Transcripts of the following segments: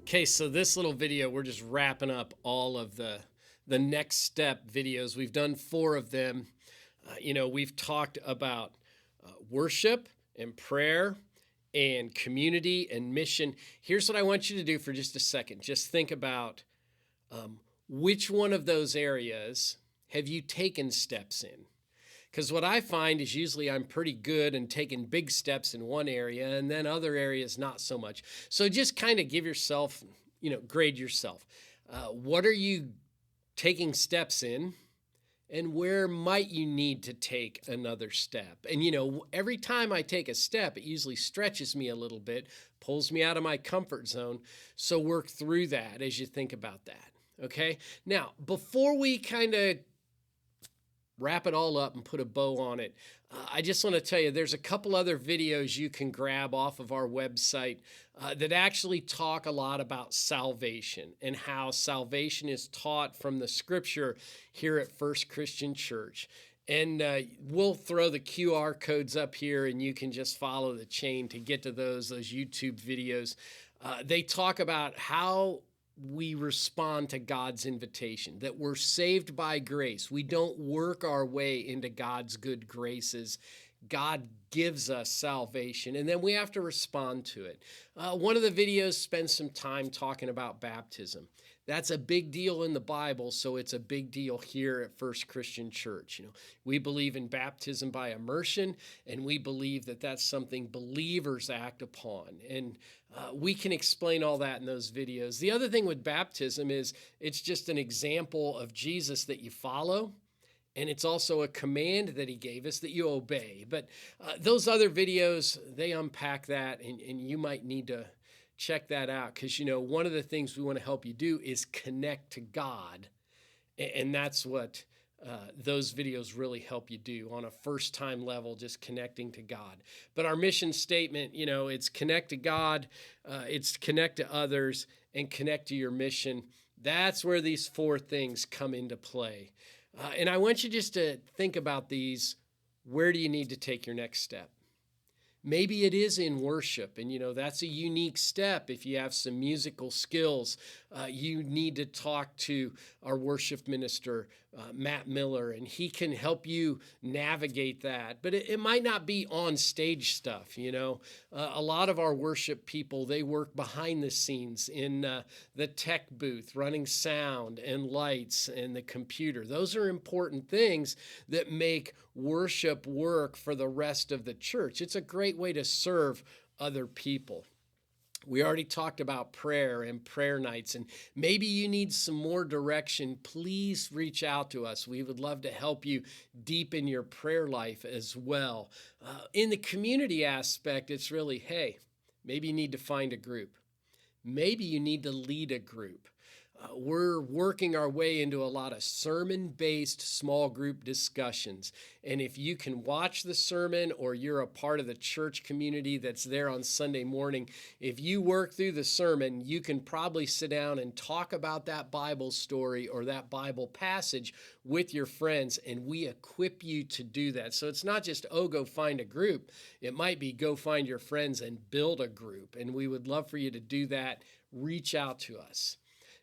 Okay, so this little video, we're just wrapping up all of the next step videos. We've done 4 of them. We've talked about worship and prayer and community and mission. Here's what I want you to do for just a second. Just think about which one of those areas have you taken steps in? Because what I find is usually I'm pretty good and taking big steps in one area and then other areas not so much. So just kind of give yourself, grade yourself. What are you taking steps in? And where might you need to take another step? And, every time I take a step, it usually stretches me a little bit, pulls me out of my comfort zone. So work through that as you think about that. Okay. Now, before we kind of wrap it all up and put a bow on it, I just want to tell you there's a couple other videos you can grab off of our website that actually talk a lot about salvation and how salvation is taught from the scripture here at First Christian Church. And we'll throw the QR codes up here and you can just follow the chain to get to those YouTube videos. They talk about how we respond to God's invitation, that we're saved by grace. We don't work our way into God's good graces. God gives us salvation, and then we have to respond to it. One of the videos spends some time talking about baptism. That's a big deal in the Bible, so it's a big deal here at First Christian Church. We believe in baptism by immersion, and we believe that that's something believers act upon. And we can explain all that in those videos. The other thing with baptism is it's just an example of Jesus that you follow. And it's also a command that he gave us that you obey. But those other videos, they unpack that, and you might need to check that out because, one of the things we want to help you do is connect to God. And that's what those videos really help you do on a first-time level, just connecting to God. But our mission statement, it's connect to God, it's connect to others, and connect to your mission. That's where these 4 things come into play. And I want you just to think about these. Where do you need to take your next step? Maybe it is in worship, and that's a unique step. If you have some musical skills, you need to talk to our worship minister, Matt Miller, and he can help you navigate that. But it might not be on stage stuff. A lot of our worship people, they work behind the scenes in the tech booth, running sound and lights and the computer. Those are important things that make worship work for the rest of the church. It's a great way to serve other people. We already talked about prayer and prayer nights, and maybe you need some more direction. Please reach out to us. We would love to help you deepen your prayer life as well. In the community aspect, it's really, hey, maybe you need to find a group. Maybe you need to lead a group. We're working our way into a lot of sermon-based small group discussions. And if you can watch the sermon or you're a part of the church community that's there on Sunday morning, if you work through the sermon, you can probably sit down and talk about that Bible story or that Bible passage with your friends, and we equip you to do that. So it's not just, go find a group. It might be go find your friends and build a group. And we would love for you to do that. Reach out to us.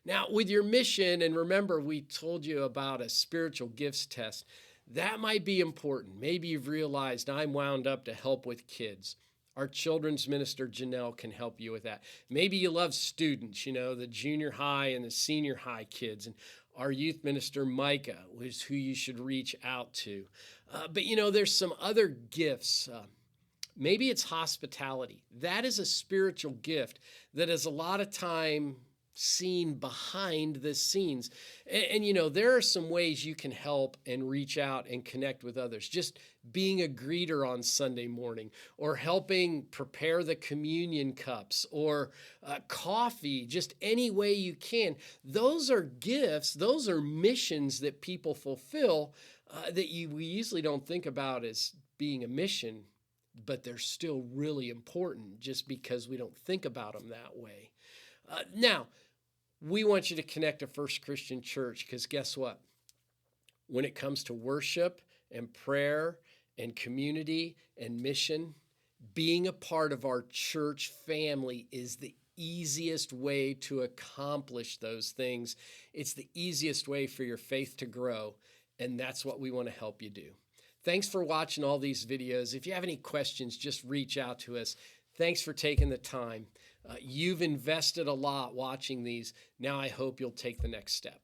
Now, with your mission, and remember, we told you about a spiritual gifts test. That might be important. Maybe you've realized I'm wound up to help with kids. Our children's minister, Janelle, can help you with that. Maybe you love students, the junior high and the senior high kids. And our youth minister, Micah, is who you should reach out to. But there's some other gifts. Maybe it's hospitality. That is a spiritual gift that is a lot of time seen behind the scenes. And there are some ways you can help and reach out and connect with others. Just being a greeter on Sunday morning, or helping prepare the communion cups, or coffee, just any way you can. Those are gifts. Those are missions that people fulfill that we usually don't think about as being a mission, but they're still really important just because we don't think about them that way. Now, we want you to connect to First Christian Church because guess what? When it comes to worship and prayer and community and mission, being a part of our church family is the easiest way to accomplish those things. It's the easiest way for your faith to grow, and that's what we want to help you do. Thanks for watching all these videos. If you have any questions, just reach out to us. Thanks for taking the time. You've invested a lot watching these. Now I hope you'll take the next step.